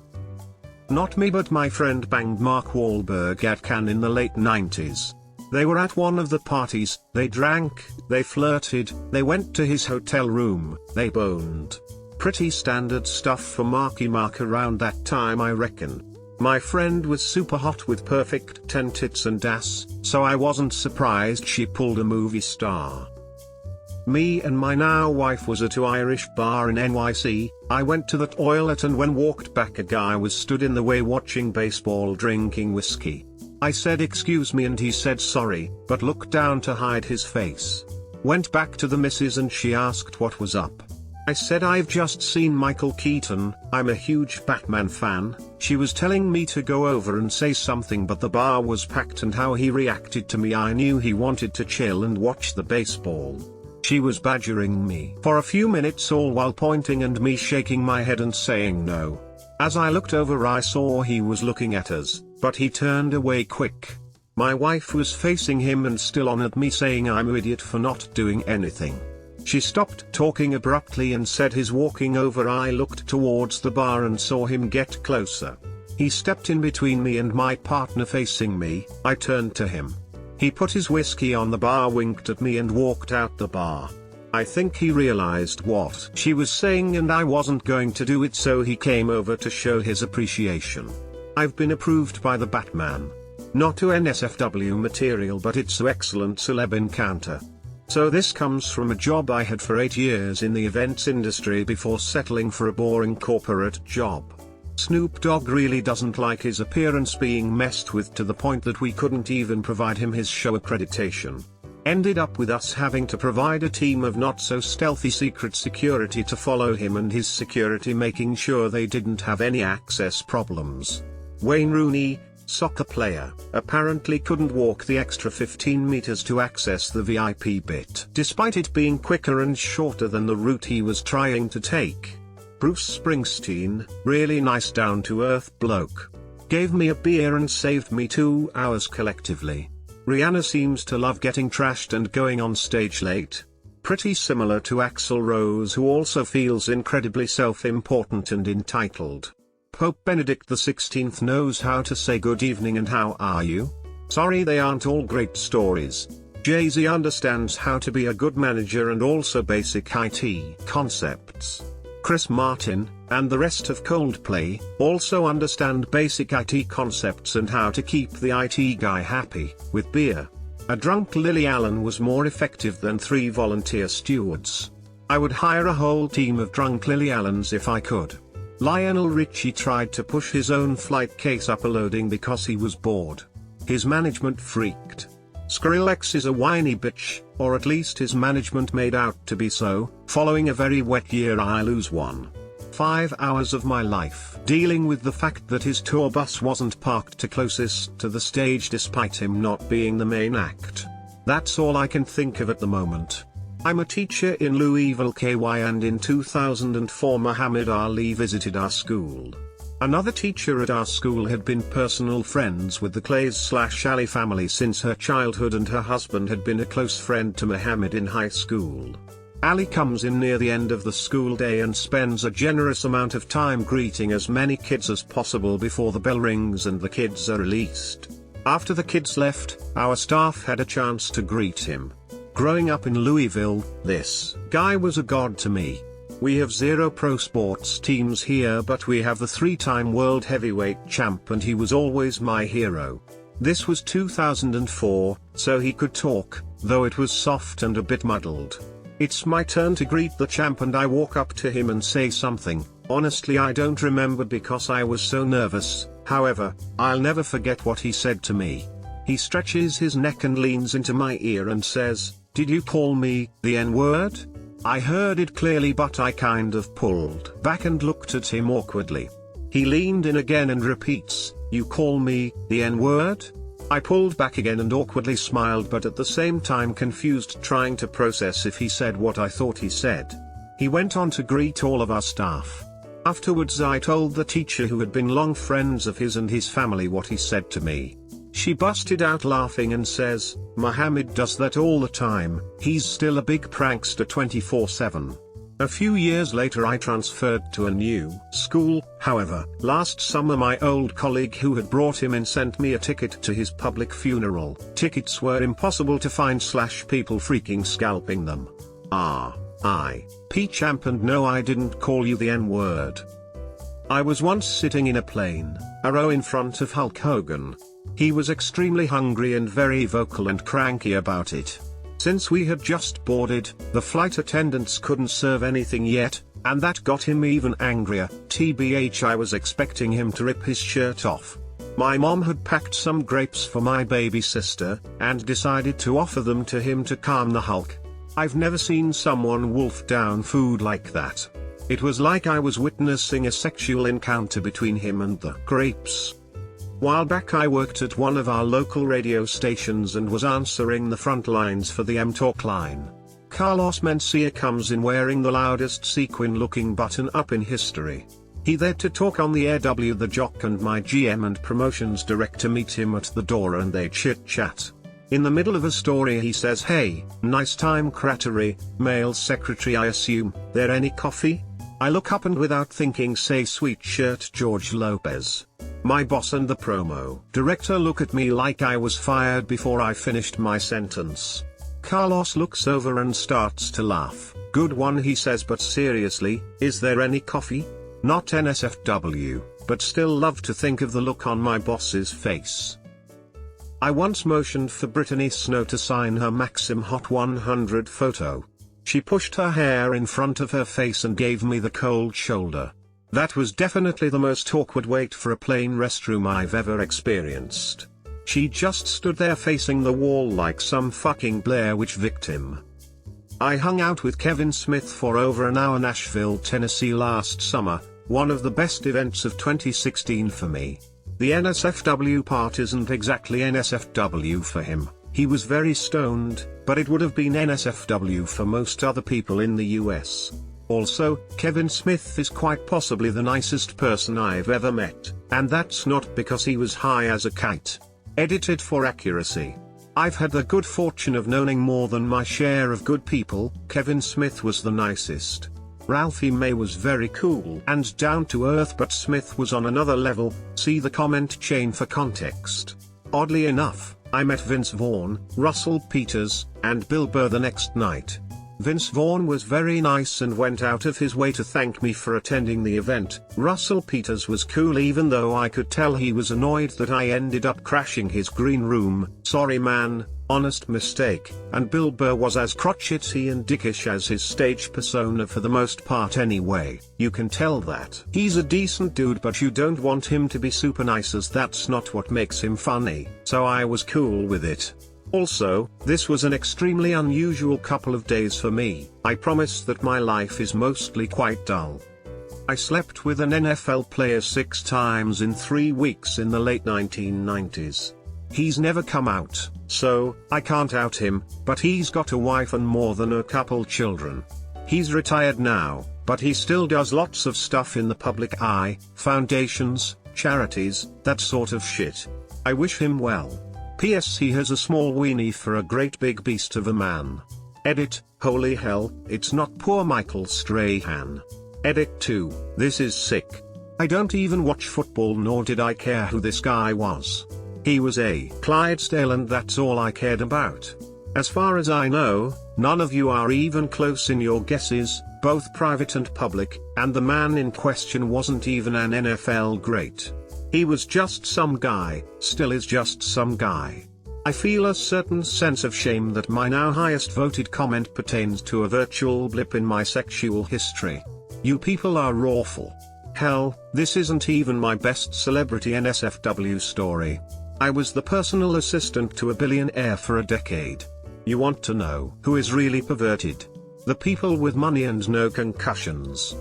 Not me but my friend banged Mark Wahlberg at Cannes in the late 90s. They were at one of the parties, they drank, they flirted, they went to his hotel room, they boned. Pretty standard stuff for Marky Mark around that time, I reckon. My friend was super hot with perfect 10 tits and ass, so I wasn't surprised she pulled a movie star. Me and my now wife was at an Irish bar in NYC. I went to the toilet and when walked back a guy was stood in the way watching baseball drinking whiskey. I said excuse me and he said sorry, but looked down to hide his face. Went back to the missus and she asked what was up. I said I've just seen Michael Keaton, I'm a huge Batman fan. She was telling me to go over and say something but the bar was packed and how he reacted to me I knew he wanted to chill and watch the baseball. She was badgering me for a few minutes all while pointing and me shaking my head and saying no. As I looked over I saw he was looking at us, but he turned away quick. My wife was facing him and still on at me saying I'm an idiot for not doing anything. She stopped talking abruptly and said he's walking over. I looked towards the bar and saw him get closer. He stepped in between me and my partner facing me. I turned to him. He put his whiskey on the bar, winked at me and walked out the bar. I think he realized what she was saying and I wasn't going to do it, so he came over to show his appreciation. I've been approved by the Batman. Not to NSFW material, but it's an excellent celeb encounter. So this comes from a job I had for 8 years in the events industry before settling for a boring corporate job. Snoop Dogg really doesn't like his appearance being messed with to the point that we couldn't even provide him his show accreditation. Ended up with us having to provide a team of not so stealthy secret security to follow him and his security, making sure they didn't have any access problems. Wayne Rooney, soccer player, apparently couldn't walk the extra 15 meters to access the VIP bit, despite it being quicker and shorter than the route he was trying to take. Bruce Springsteen, really nice down-to-earth bloke. Gave me a beer and saved me 2 hours collectively. Rihanna seems to love getting trashed and going on stage late. Pretty similar to Axl Rose, who also feels incredibly self-important and entitled. Pope Benedict XVI knows how to say good evening and how are you? Sorry, they aren't all great stories. Jay-Z understands how to be a good manager and also basic IT concepts. Chris Martin, and the rest of Coldplay, also understand basic IT concepts and how to keep the IT guy happy, with beer. A drunk Lily Allen was more effective than 3 volunteer stewards. I would hire a whole team of drunk Lily Allens if I could. Lionel Richie tried to push his own flight case up a loading because he was bored. His management freaked. Skrillex is a whiny bitch, or at least his management made out to be so. Following a very wet year I lose 1.5 hours of my life dealing with the fact that his tour bus wasn't parked to closest to the stage despite him not being the main act. That's all I can think of at the moment. I'm a teacher in Louisville, KY, and in 2004 Muhammad Ali visited our school. Another teacher at our school had been personal friends with the Clays/Ali family since her childhood, and her husband had been a close friend to Muhammad in high school. Ali comes in near the end of the school day and spends a generous amount of time greeting as many kids as possible before the bell rings and the kids are released. After the kids left, our staff had a chance to greet him. Growing up in Louisville, this guy was a god to me. We have 0 pro sports teams here, but we have the 3-time world heavyweight champ and he was always my hero. This was 2004, so he could talk, though it was soft and a bit muddled. It's my turn to greet the champ and I walk up to him and say something. Honestly, I don't remember because I was so nervous. However, I'll never forget what he said to me. He stretches his neck and leans into my ear and says, "Did you call me the N-word?" I heard it clearly, but I kind of pulled back and looked at him awkwardly. He leaned in again and repeats, "You call me the N-word?" I pulled back again and awkwardly smiled, but at the same time confused, trying to process if he said what I thought he said. He went on to greet all of our staff. Afterwards I told the teacher, who had been long friends of his and his family, what he said to me. She busted out laughing and says, "Muhammad does that all the time, he's still a big prankster 24/7. A few years later I transferred to a new school. However, last summer my old colleague who had brought him in sent me a ticket to his public funeral. Tickets were impossible to find / people freaking scalping them. R.I.P. champ, and no, I didn't call you the N-word. I was once sitting in a plane, a row in front of Hulk Hogan. He was extremely hungry and very vocal and cranky about it. Since we had just boarded, the flight attendants couldn't serve anything yet, and that got him even angrier. TBH, I was expecting him to rip his shirt off. My mom had packed some grapes for my baby sister, and decided to offer them to him to calm the Hulk. I've never seen someone wolf down food like that. It was like I was witnessing a sexual encounter between him and the grapes. While back I worked at one of our local radio stations and was answering the front lines for the M-Talk line. Carlos Mencia comes in wearing the loudest sequin-looking button-up in history. He there to talk on the air. The jock and my GM and promotions director meet him at the door and they chit-chat. In the middle of a story he says, "Hey, nice time Crattery, male secretary I assume, there any coffee?" I look up and without thinking say sweet shirt George Lopez. My boss and the promo director look at me like I was fired before I finished my sentence. Carlos looks over and starts to laugh. "Good one," he says, "but seriously, is there any coffee?" Not NSFW, but still love to think of the look on my boss's face. I once motioned for Brittany Snow to sign her Maxim Hot 100 photo. She pushed her hair in front of her face and gave me the cold shoulder. That was definitely the most awkward wait for a plane restroom I've ever experienced. She just stood there facing the wall like some fucking Blair Witch victim. I hung out with Kevin Smith for over an hour Nashville, Tennessee last summer, one of the best events of 2016 for me. The NSFW part isn't exactly NSFW for him. He was very stoned, but it would have been NSFW for most other people in the US. Also, Kevin Smith is quite possibly the nicest person I've ever met, and that's not because he was high as a kite. Edited for accuracy. I've had the good fortune of knowing more than my share of good people. Kevin Smith was the nicest. Ralphie May was very cool and down to earth, but Smith was on another level. See the comment chain for context. Oddly enough, I met Vince Vaughn, Russell Peters, and Bill Burr the next night. Vince Vaughn was very nice and went out of his way to thank me for attending the event. Russell Peters was cool even though I could tell he was annoyed that I ended up crashing his green room. "Sorry man, honest mistake." And Bill Burr was as crotchety and dickish as his stage persona for the most part anyway. You can tell that he's a decent dude, but you don't want him to be super nice, as that's not what makes him funny. So I was cool with it. Also, this was an extremely unusual couple of days for me. I promise that my life is mostly quite dull. I slept with an NFL player 6 times in 3 weeks in the late 1990s. He's never come out, so I can't out him, but he's got a wife and more than a couple children. He's retired now, but he still does lots of stuff in the public eye, foundations, charities, that sort of shit. I wish him well. P.S. He has a small weenie for a great big beast of a man. Edit, holy hell, it's not poor Michael Strahan. Edit 2, this is sick. I don't even watch football, nor did I care who this guy was. He was a Clydesdale and that's all I cared about. As far as I know, none of you are even close in your guesses, both private and public, and the man in question wasn't even an NFL great. He was just some guy, still is just some guy. I feel a certain sense of shame that my now highest voted comment pertains to a virtual blip in my sexual history. You people are awful. Hell, this isn't even my best celebrity NSFW story. I was the personal assistant to a billionaire for a decade. You want to know who is really perverted? The people with money and no concussions.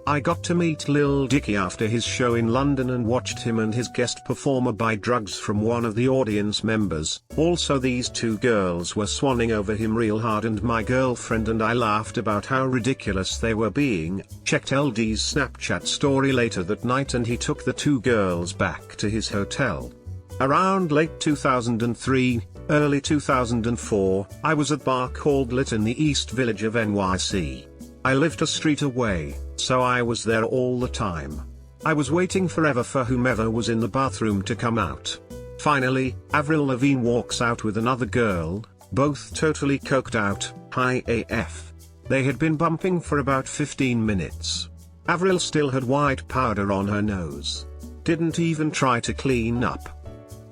I got to meet Lil Dicky after his show in London and watched him and his guest performer buy drugs from one of the audience members. Also, these 2 girls were swanning over him real hard, and my girlfriend and I laughed about how ridiculous they were being. Checked LD's Snapchat story later that night and he took the 2 girls back to his hotel. Around late 2003, early 2004, I was at a bar called Lit in the East Village of NYC. I lived a street away, so I was there all the time. I was waiting forever for whomever was in the bathroom to come out. Finally, Avril Lavigne walks out with another girl, both totally coked out, high AF. They had been bumping for about 15 minutes. Avril still had white powder on her nose. Didn't even try to clean up.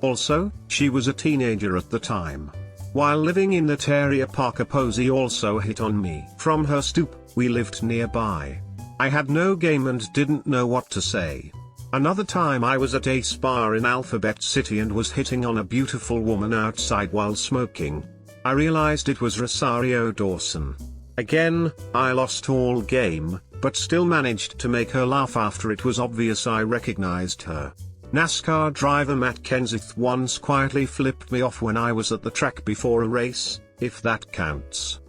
Also, she was a teenager at the time. While living in that area, Parker Posey also hit on me from her stoop. We lived nearby. I had no game and didn't know what to say. Another time I was at a spa in Alphabet City and was hitting on a beautiful woman outside while smoking. I realized it was Rosario Dawson. Again, I lost all game, but still managed to make her laugh after it was obvious I recognized her. NASCAR driver Matt Kenseth once quietly flipped me off when I was at the track before a race, if that counts.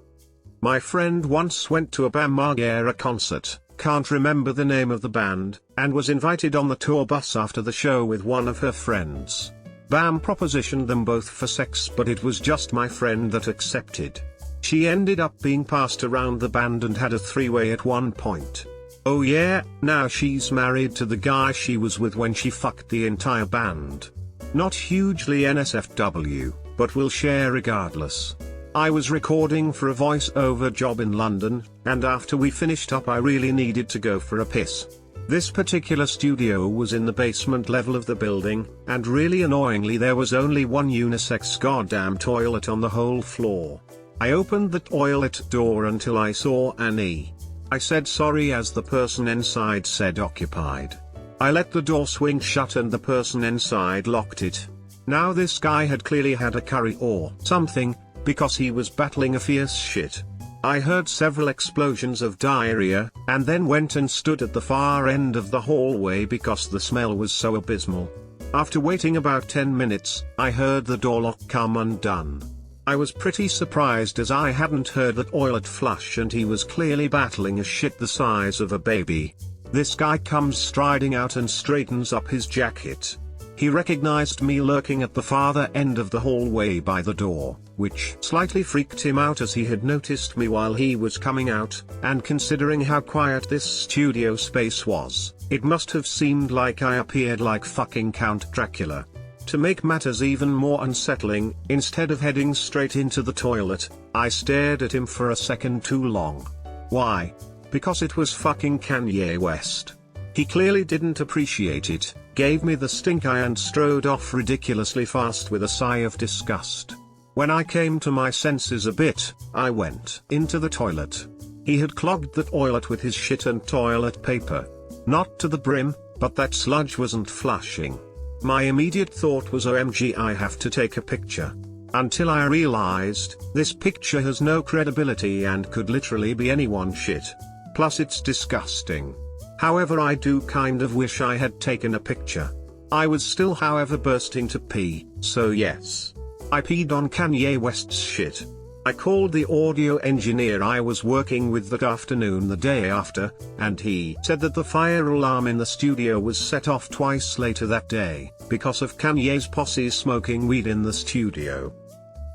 My friend once went to a Bam Margera concert, can't remember the name of the band, and was invited on the tour bus after the show with one of her friends. Bam propositioned them both for sex, but it was just my friend that accepted. She ended up being passed around the band and had a three-way at one point. Oh yeah, now she's married to the guy she was with when she fucked the entire band. Not hugely NSFW, but we'll share regardless. I was recording for a voice-over job in London, and after we finished up I really needed to go for a piss. This particular studio was in the basement level of the building, and really annoyingly there was only one unisex goddamn toilet on the whole floor. I opened the toilet door until I saw Annie. I said sorry as the person inside said occupied. I let the door swing shut and the person inside locked it. Now this guy had clearly had a curry or something, because he was battling a fierce shit. I heard several explosions of diarrhea, and then went and stood at the far end of the hallway because the smell was so abysmal. After waiting about 10 minutes, I heard the door lock come undone. I was pretty surprised as I hadn't heard the toilet flush and he was clearly battling a shit the size of a baby. This guy comes striding out and straightens up his jacket. He recognized me lurking at the farther end of the hallway by the door, which slightly freaked him out as he had noticed me while he was coming out, and considering how quiet this studio space was, it must have seemed like I appeared like fucking Count Dracula. To make matters even more unsettling, instead of heading straight into the toilet, I stared at him for a second too long. Why? Because it was fucking Kanye West. He clearly didn't appreciate it, gave me the stink eye and strode off ridiculously fast with a sigh of disgust. When I came to my senses a bit, I went into the toilet. He had clogged the toilet with his shit and toilet paper. Not to the brim, but that sludge wasn't flushing. My immediate thought was OMG, I have to take a picture. Until I realized, this picture has no credibility and could literally be anyone's shit. Plus it's disgusting. However, I do kind of wish I had taken a picture. I was still however bursting to pee, so yes. I peed on Kanye West's shit. I called the audio engineer I was working with that afternoon the day after, and he said that the fire alarm in the studio was set off twice later that day, because of Kanye's posse smoking weed in the studio.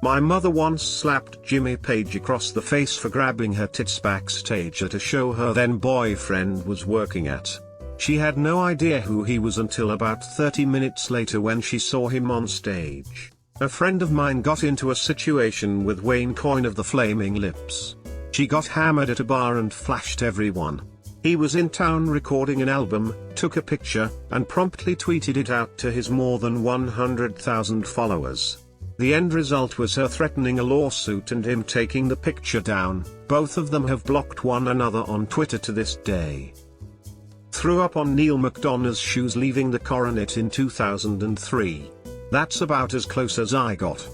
My mother once slapped Jimmy Page across the face for grabbing her tits backstage at a show her then boyfriend was working at. She had no idea who he was until about 30 minutes later when she saw him on stage. A friend of mine got into a situation with Wayne Coyne of the Flaming Lips. She got hammered at a bar and flashed everyone. He was in town recording an album, took a picture, and promptly tweeted it out to his more than 100,000 followers. The end result was her threatening a lawsuit and him taking the picture down. Both of them have blocked one another on Twitter to this day. Threw up on Neil McDonough's shoes leaving the Coronet in 2003. That's about as close as I got.